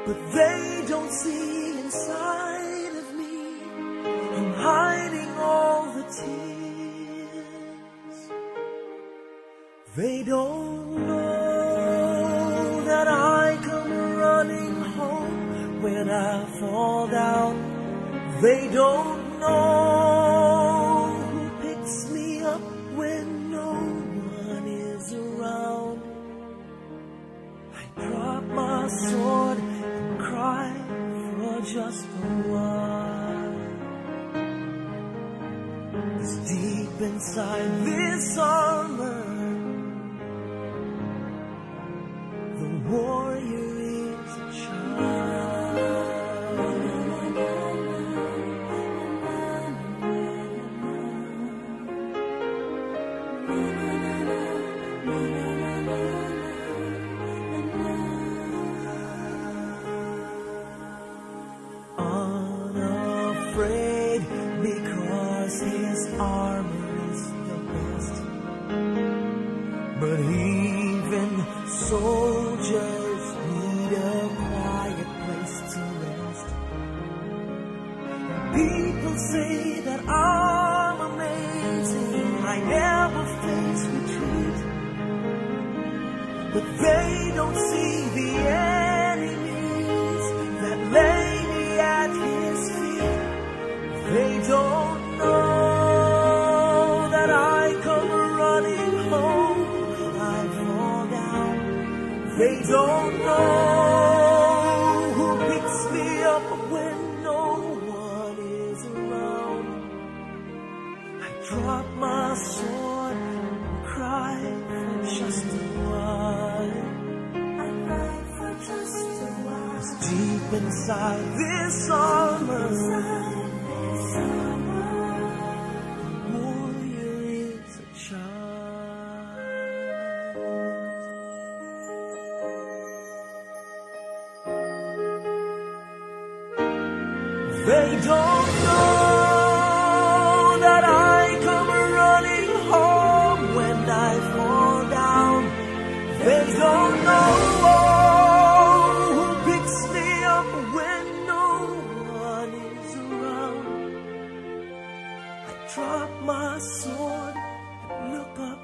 but they don't see inside of me. I'm hiding all the tears. They don't know that I come running home when I fall down. They don't know who picks me up when no one is around. I drop my sword and cry for just a while. 'Cause deep inside this armor, the warrior is a child. Unafraid because his armor is the best. But even soldiers need a quiet place to rest. People say that I'm amazing, I never face retreat. But they don't see the enemies that lay me at his feet. They don't know that I come running home when I fall down. They don't know who picks me up when no one is around. I drop my sword and cry for just a while. I cry for just a while. 'Cause deep inside this armor, the warrior is a child. They don't know that I come running home when I fall down. They don't know who picks me up when no one is around. I drop my sword and look up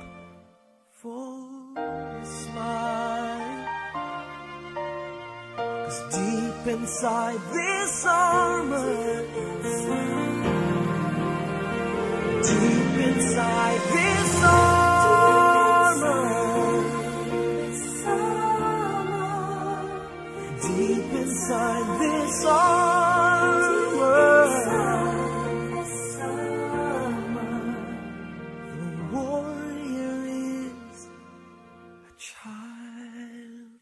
for a smile. 'Cause deep inside this armor, deep inside this armor, deep inside this armor, the warrior is a child.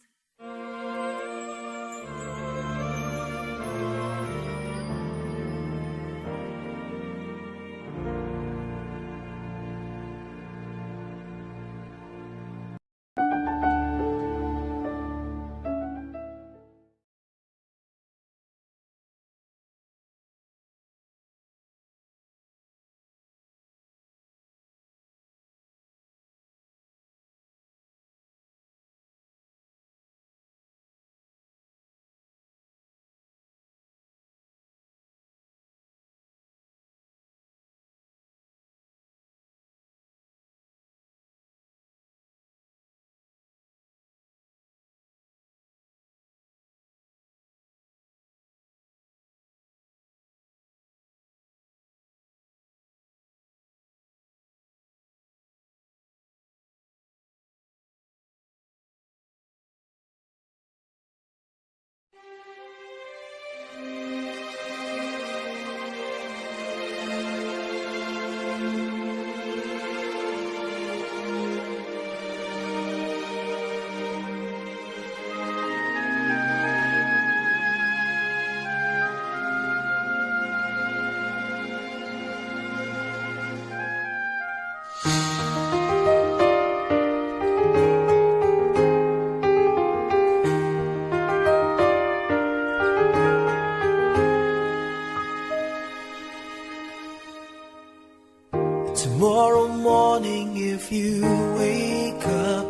Tomorrow morning if you wake up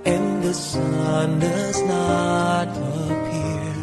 and the sun does not appear,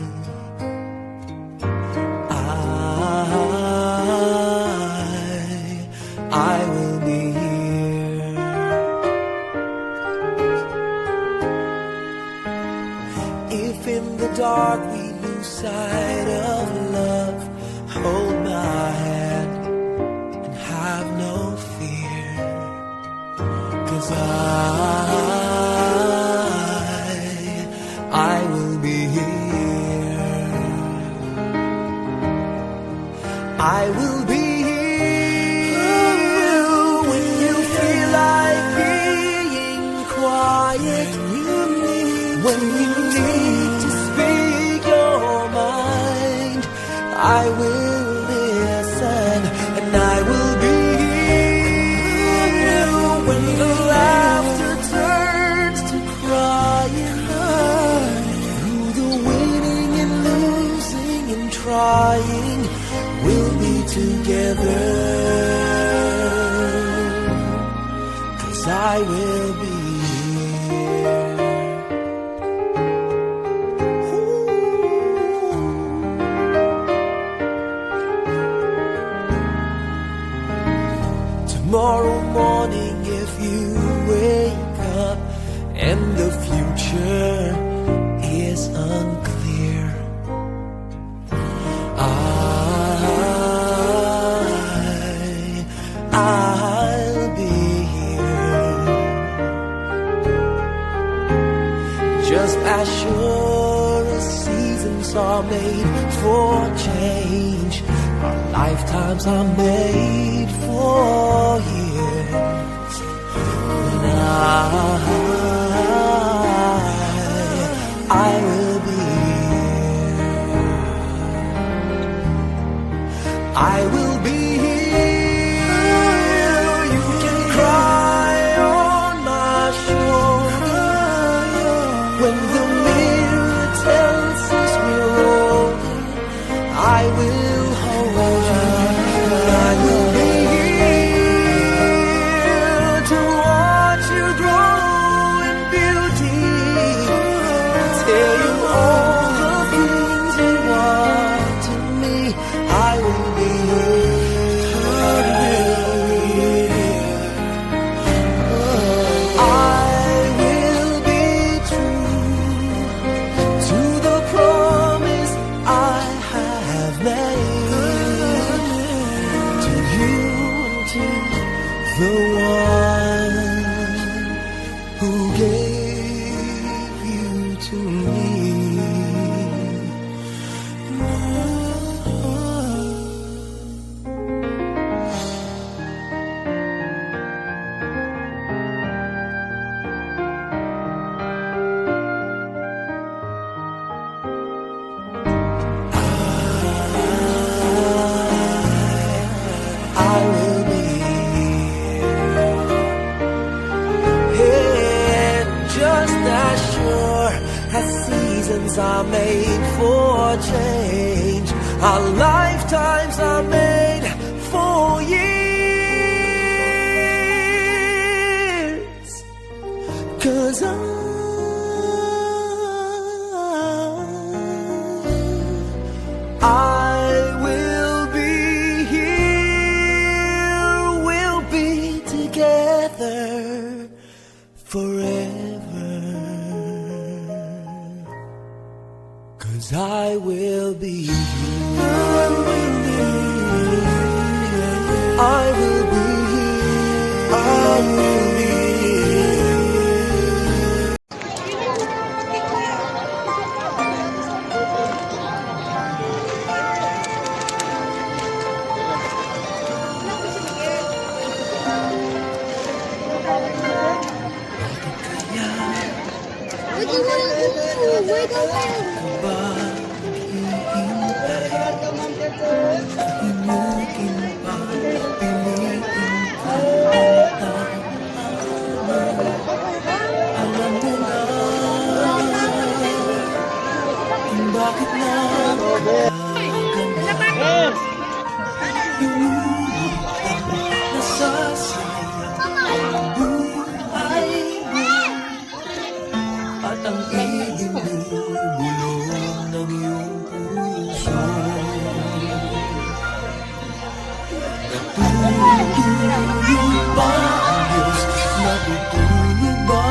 I will be here when you feel like being quiet. When you need to speak your mind, I will listen, and I will be here when the laughter turns to crying. Through the winning and losing and trying, we'll be together, 'cause I will be here. Tomorrow morning, if you wake up and the future is unclear, I'll be here. Just as sure as seasons are made for change, our lifetimes are made for years. And I will be here. I will be here. You can cry on my shoulder when the mirror tells us we're older. I will hold you. I will be here to watch you grow in beauty, tell you all the things you want to me. I will be the one who gave you to me. I will be as seasons are made for change, our lifetimes are made for years. 'Cause I will be here, we'll be together forever. 'Cause I will be here. I will be here. I will be bakit na nasasayang buhay mo at ang ibig mo bulong ng iyong puso. Natutulog ba ang Diyos? Natutulog ba?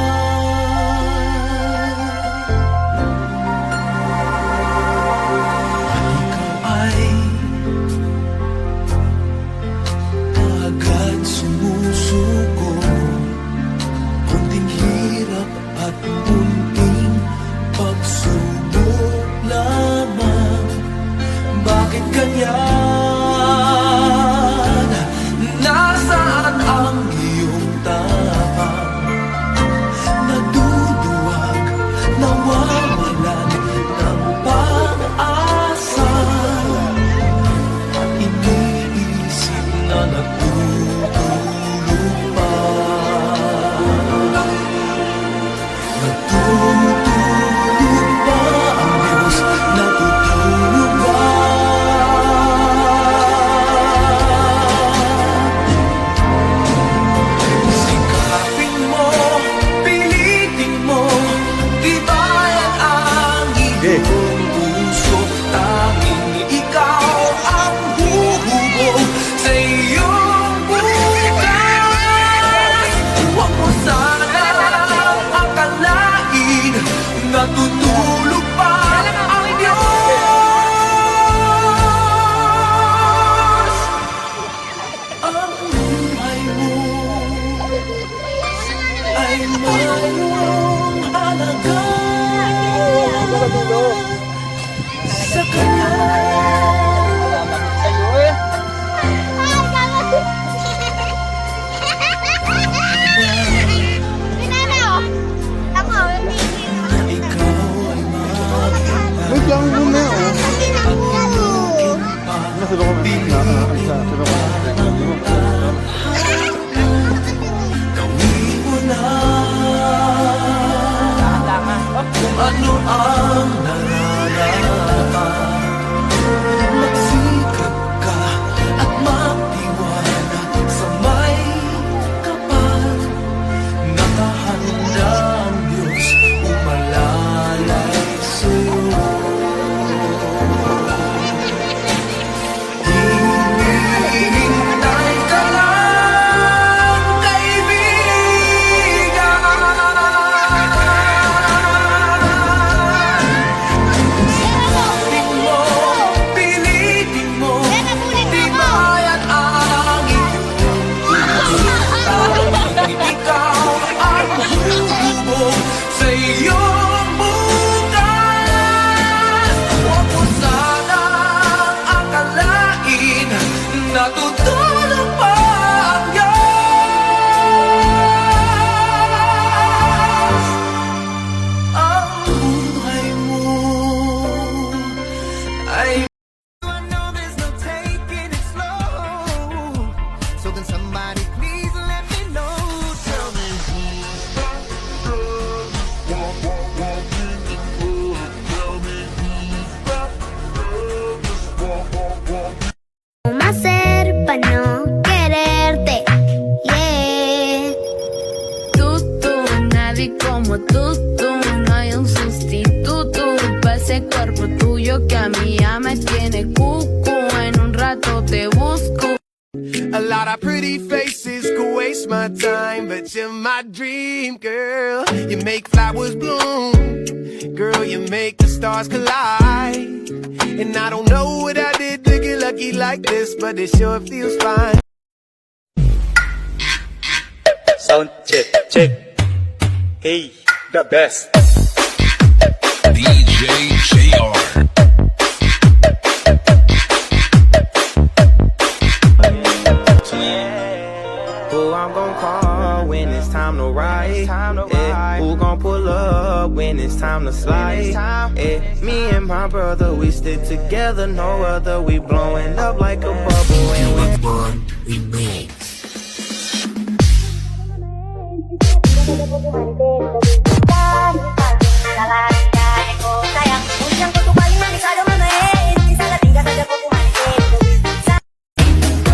Gawin mo na kung ano ang nararapat. Magsikap ka at magtiwala sa may kapal. Nakahanda ang Diyos umalalay sa'yo. Hinihintay ka lang, kaibigan. Saktin mo, pilitin mo, tibayan ang iyong puso. Ikaw ang hubog sa iyong bukas. Huwag mo sanang akalain na tutulong pa ang Diyos. Ang buhay mo ay I know there's no taking it slow. So can somebody please let me know? Tell me ¿Cómo hacer para no quererte? Yeah. Tú, nadie como tú, no hay un sustituto para ese cuerpo tuyo que a mí ya me tiene cucu. En un rato te busco. a lot of pretty faces could waste my time, but you're my dream girl. You make flowers bloom, girl, you make the stars collide. And I don't know what I did to get lucky like this, but it sure feels fine. Sound check, check. Hey, the best. DJ JR. Who I'm gon' call when it's time to ride? Yeah. Who gon' pull up when it's time to slide? Yeah. Me and my brother, we stick together, no other. We blowing up like a bubble and we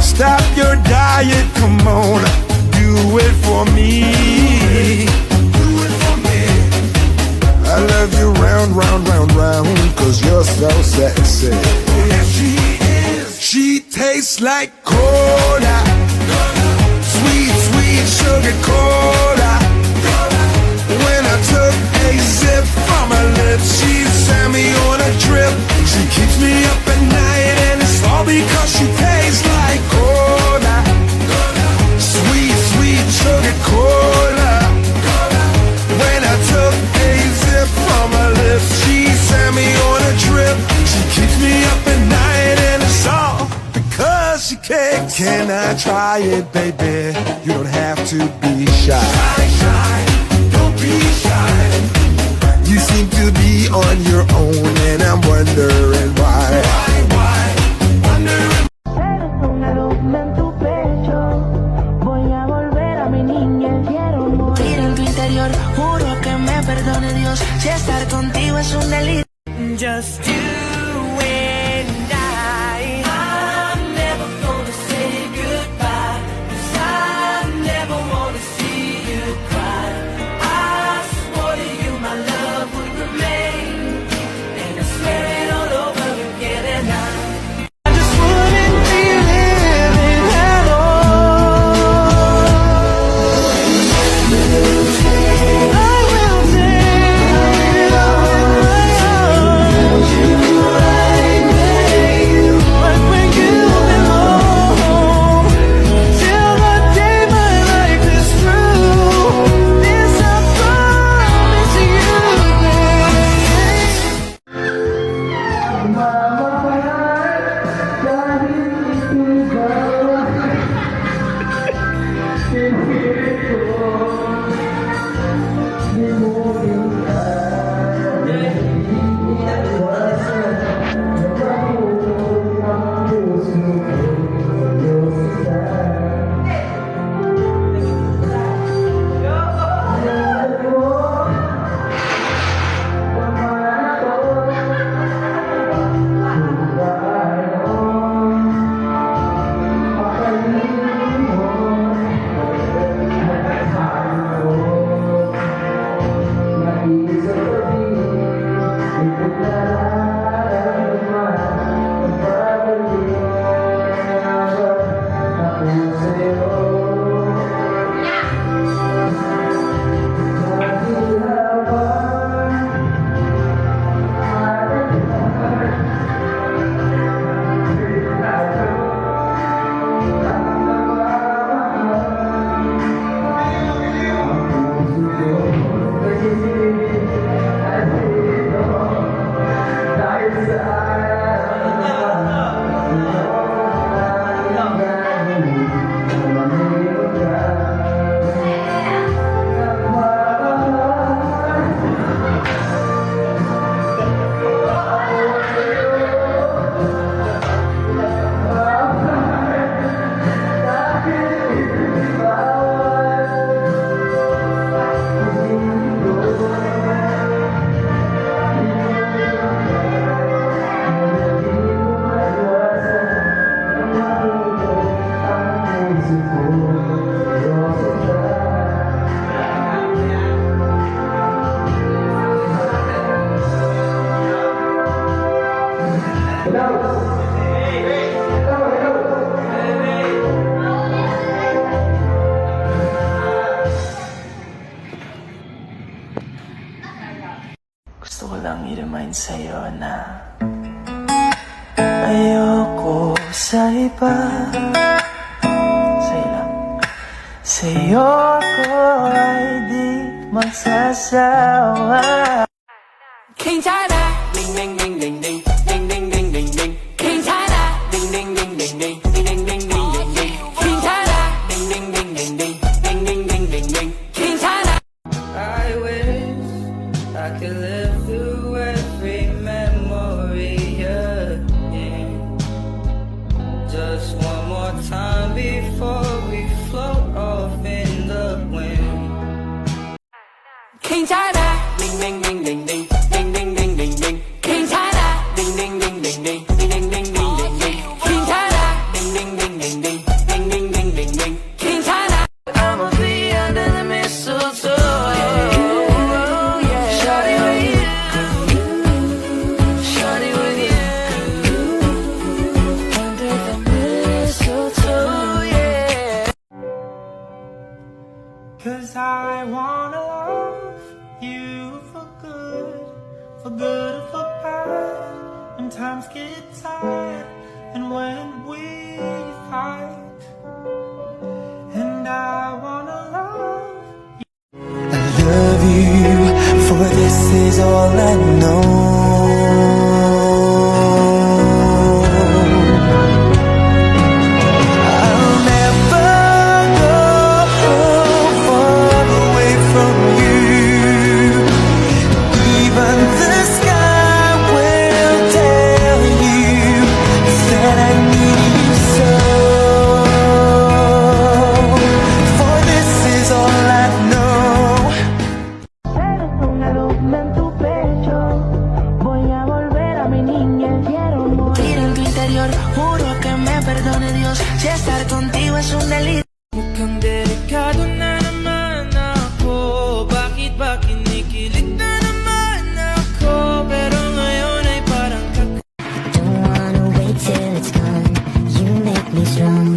Stop your diet, come on, do it for me. Do it for me. I love you round, round, round, round, cause you're so sexy. Yeah, she is. She tastes like cola, sweet, sweet sugar cola. When I took a sip from her lips, she sent me on a trip. She keeps me up at night, and it's all because she tastes like cola. Sweet, sweet sugar cola. When I took a sip from her lips, she sent me on a trip. She keeps me up at night, and it's all because she cares. Can I try it, baby? You don't have to be shy. Don't be shy. You seem to be on your own, and I'm wondering why. Wondering. Eres una luz en tu pecho. Voy a volver a mi niñez. Quiero morir en tu interior. Juro que me perdone Dios. Si estar contigo es un delito. Just you and I. I'm never gonna say goodbye, 'cause I never wanna see you cry. I swore to you my love would remain, and I swear it all over again. And sa iba. Sa'yo lang. Sa'yo ako ay di magsasawa. 괜찮아 링링링링링 링링링링링 괜찮아 링링링링링 링링링링링 괜찮아 링링링링링 링링링링링 괜찮아 I wish I could live through every memory again. Just one more time before we float off in the wind. 괜찮아 링링링링링 링링링링링 괜찮아 링링링링링 링링링링링 괜찮아 링링링링링 링링링링링 괜찮아 I'ma be under the mistletoe. Shawty with you, shawty with you, under the mistletoe, yeah. 'Cause I wanna love you for good or for bad. When times get tight and when we fight. And I wanna love you. I love you, for this is all I know. I'll never go far away from you. Even the sky will tell you that I need you so. For this is all I know. Eres una luz en tu pecho. Voy a volver a mi niñez. Quiero morir en tu interior. Juro que me perdone Dios. Si estar contigo es un delito. Mukhang delikado na naman ako. Bakit ba kinikilig na naman ako? Pero ngayon ay parang Don't wanna wait till it's gone. You make me strong.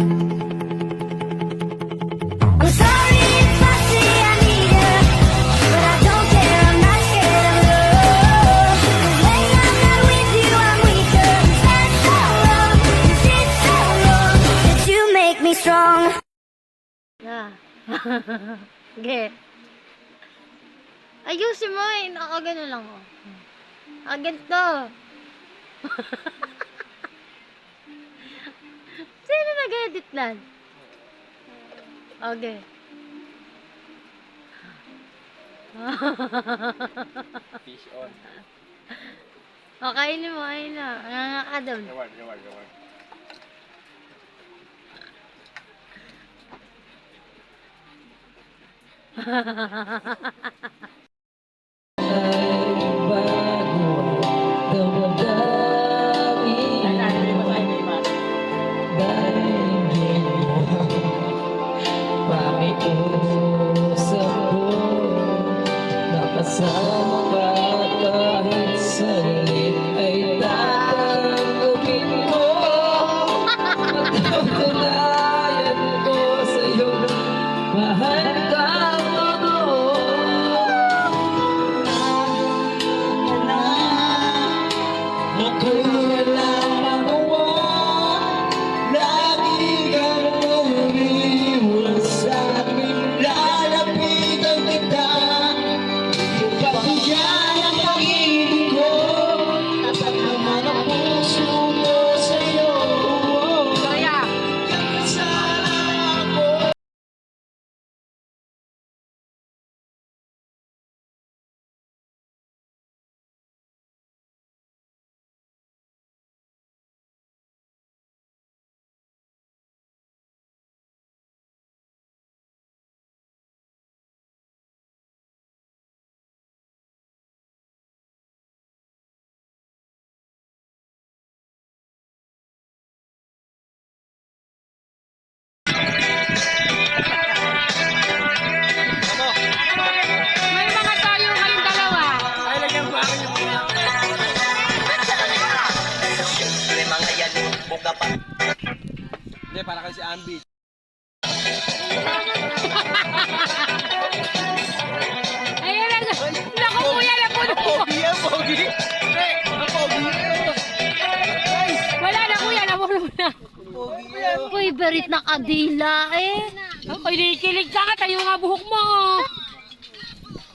I'm sorry if I say I need you, but I don't care. I'm not scared of love. 'Cause when I'm not with you, I'm weaker. Is that so wrong? Is it so wrong that you make me strong? Okay. Ayusin mo eh. Nakagano lang oh. Ganito. Sino nag-edit lan? Okay. Fish on. O, kainin mo, kainin mo. Nangangaka daw. Reward. Nakasama ka kahit saglit ay tatanggapin mo. Pagkatunayan ko sa'yo, mahal kang totoo. Ako'y walang magawa, lagi kang umiiwas sa'kin, lalapitan kita. Patuloy ang pag-ibig ko, tapat naman ang puso ko sa'yo. Sana ako. May mga tayo kayong dalawa. Hindi, para kasi Ambi. Ayun na. Naku kuya, napuno ko. Pogi! Pogi! Wala na kuya, napuno na. Favorite na kadila eh. Kilig ka nga, tayo nga buhok mo.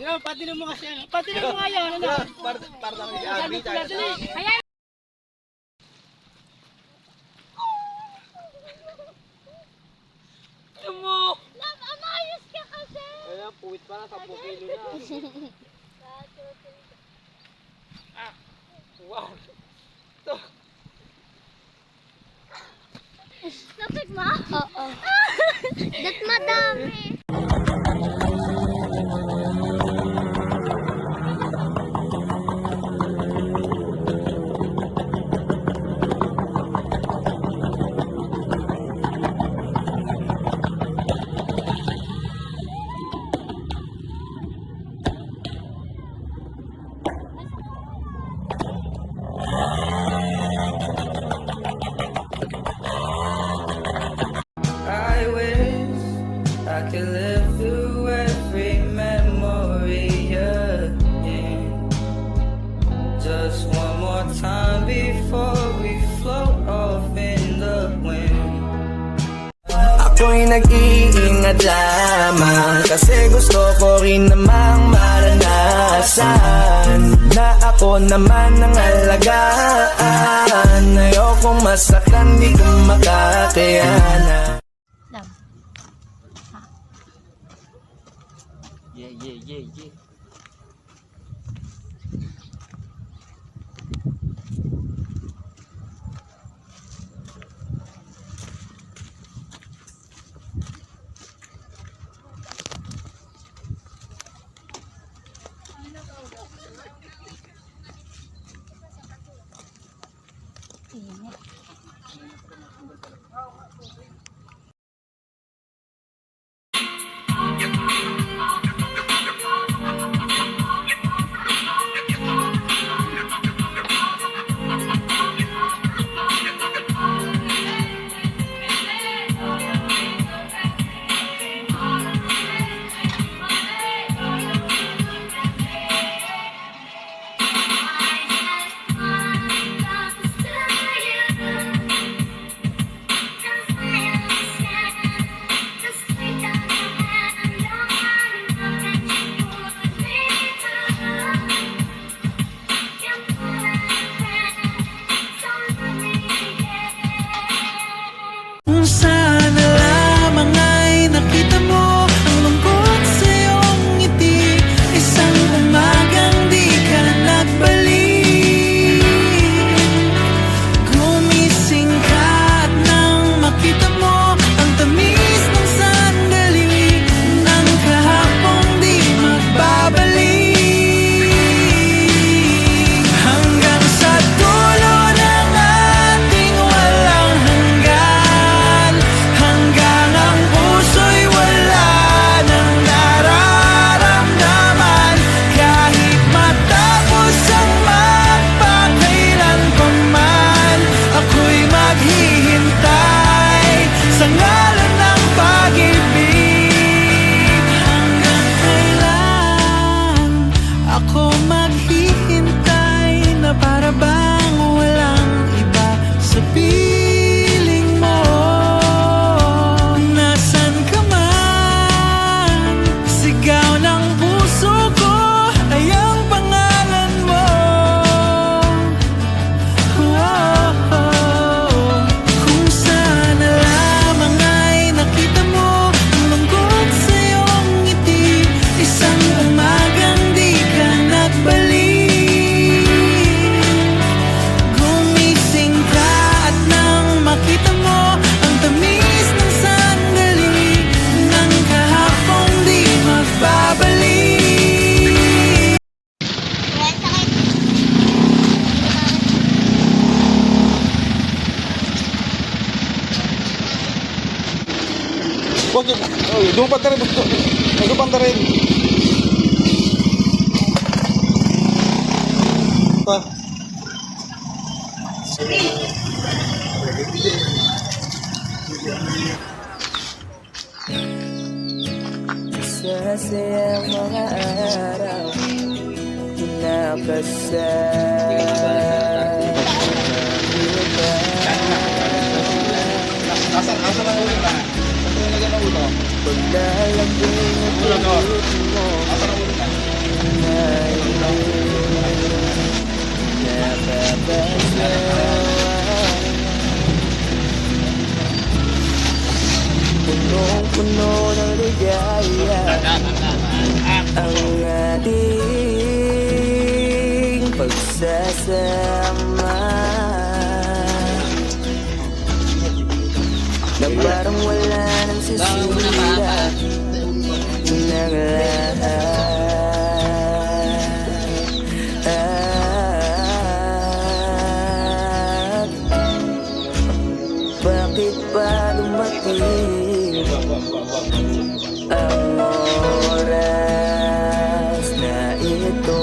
Pati na mo kasi ano. Pati na mo nga yan. Para sa si Abby. Ayan. Mo. Amayos ka kasi. Ayan, puwit pa na. 10 kilo na. Wow. Sakit mo? Oo. Dat madami. I wish I could live through every memory again. Just one more time before we float off in the wind. Ako'y nag-iingat lamang kasi gusto ko rin namang maranasan na ako naman ang alagaan. Ayokong masaktan, di ko makakayanan. Yeah. Kung sana lamang ay nakita mo ang lungkot sa iyong ngiti, isang umagang di ka nagbalik. Gumising ka at nang makita mo ang tamis ng sandali ng kahapong di magbabalik. Hanggang sa dulo ng ating walang hanggan, hanggang ang puso'y wala nang nararamdaman. Kahit matapos ang magpakailan pa man, ako'y maghihintay sa ngalan ng pag-ibig. Hanggang kailan ako maghihintay na para bang walang iba sa piling mo? Nasaan ka man? Sigaw ng puso ko ay ang pangalan mo. Kung sana lamang ay nakita mo ang lungkot sa iyong ngiti, isang umagang di ka nagbalik. Gumising ka at nang makita mo ang tamis ng sandali ng kahapong di magbabalik. Huwag yun. Dumpat na rin. Dumpat na rin. Pa. Masasayang mga araw kinakasal. Asan ang ulo na? Saan yung lagyan ng ulo? Paglalagay na Ulo to. pilit mo Asan ang ulo na? Punong-puno ng ligaya ang ating pagsasama, na parang wala nang sisira ng lahat. Bakit ba dumating ang oras na ito?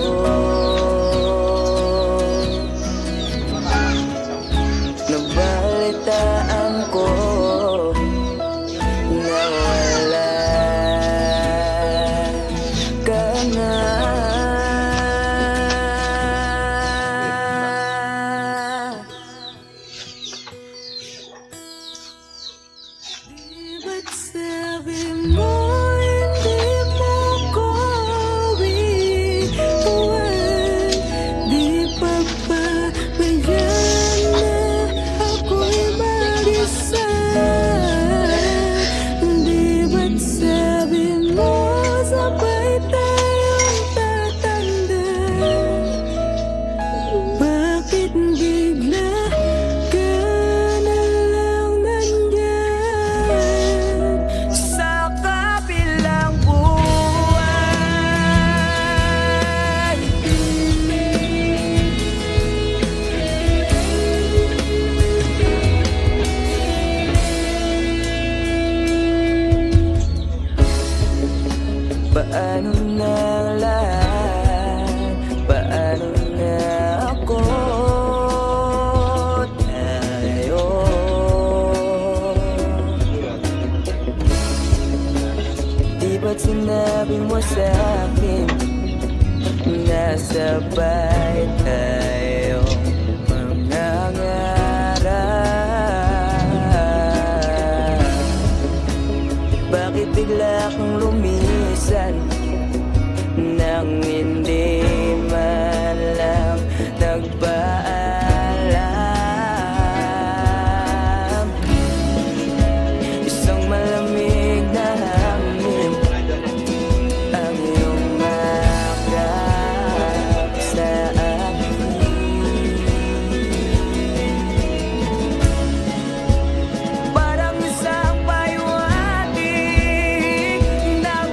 Nabalitaan ko na wala ka na. Ba't sabi mo hindi mo ko iwan? Di pa ba bayan na ako'y mag-isa? Di ba't sabi mo sabay tayong tatanda? Bakit bigla ka na lang nandyan sa kabilang buwan? Paano na ang lahat? Paano na ako? Tayo di ba't sinabi mo sa'kin na sabay tayo mangangarap? Bakit bigla kang lumisan nang hindi man lang nagpaalam? Isang malamig na hangin ang iyong makap sa akin. Parang isang payuhating ng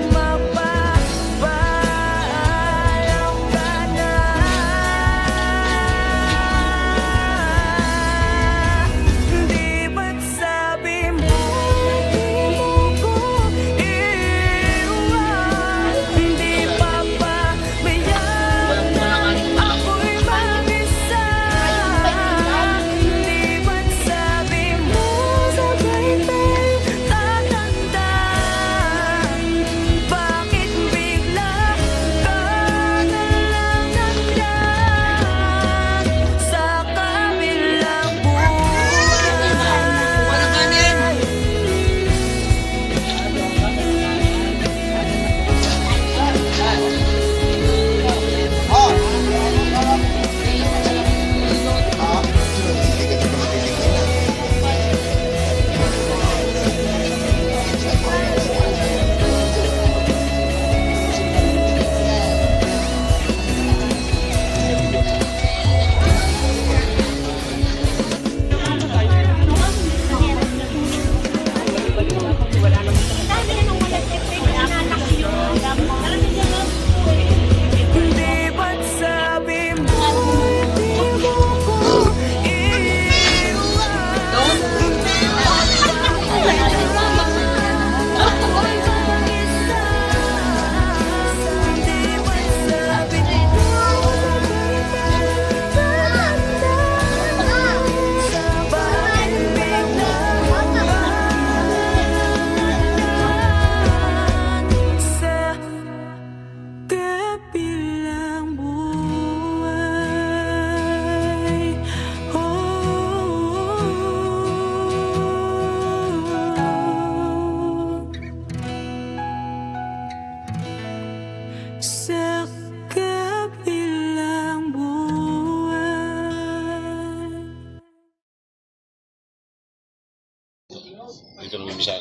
Dito naman bisa.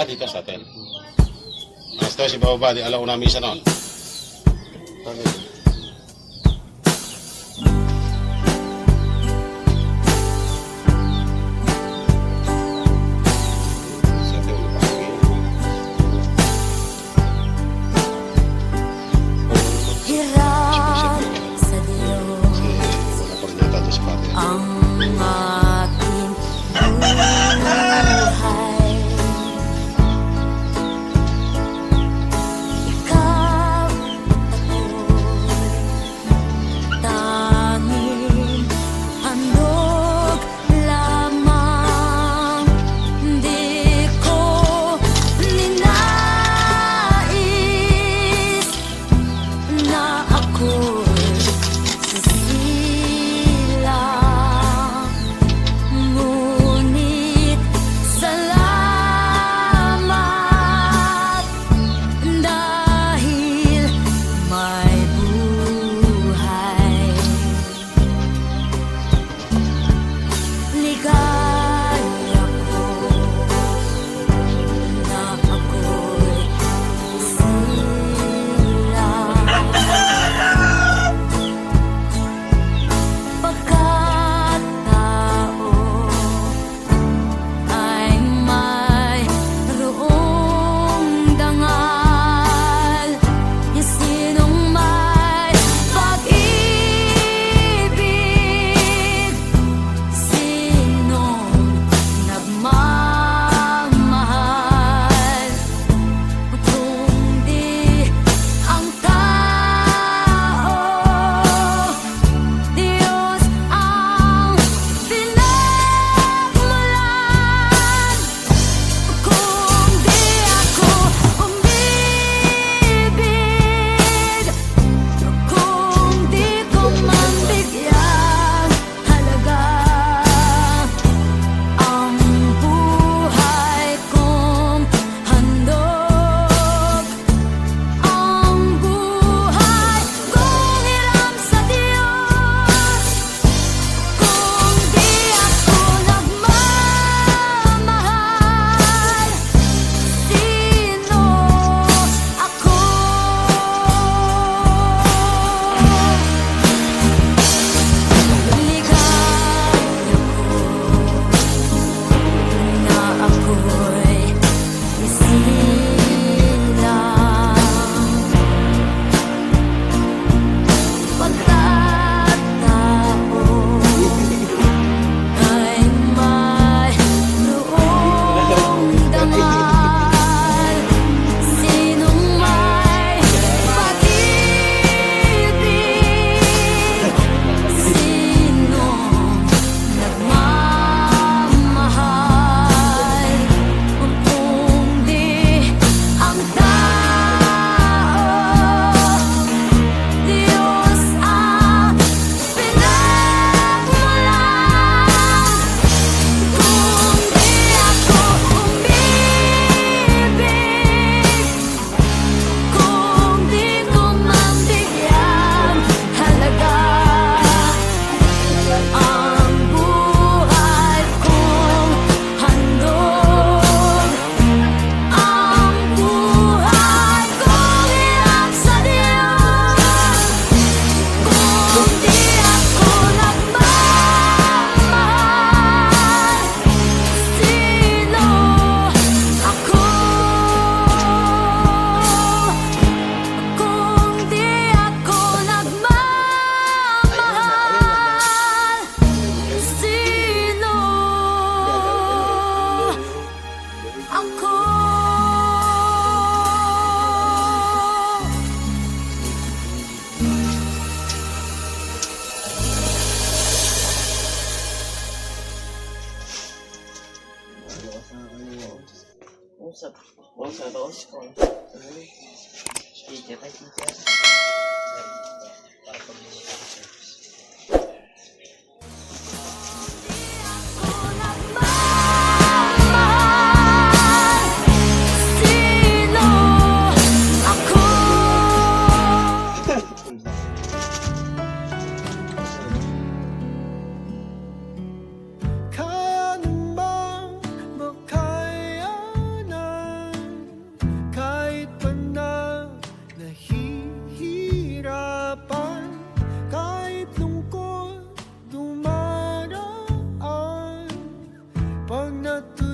Dito sa atin. Mas to si Baba, di alaw na misa noon. Hirap sa Diyos ang aking buhay. Ikaw ako'y tanging handog lamang. Di ko ninais na ako'y sisilang. Ngunit salamat dahil may buhay. Ligaya ko na ako'y silang. Pagkatao ay mayroong dangal. Yung sinong may pag-ibig, sinong nagmamahal. Kung di ang tao, Diyos ang pinagmulan. Kung di ako umibig, kung di ko man bigyang halaga ang buhay kong handog, ang buhay kong hiram sa Diyos. Kung di ako nagmamahal, sino ako? Ligaya ko na ako'y isilang. Pagkatao ay mayroong dangal. Sinong may pag-ibig, sinong nagmamahal. Kung di ang tao, Diyos ang pinagmulan. Kung di ako umibig, kung di ko man bigyang halaga ang buhay kong handog, ang buhay kong hiram sa Diyos. Kung di ako nagmamahal, sino ako? Kung di ako nagmamahal, sino ako? Ako nagmamahal, sino ako? Kaya naman na to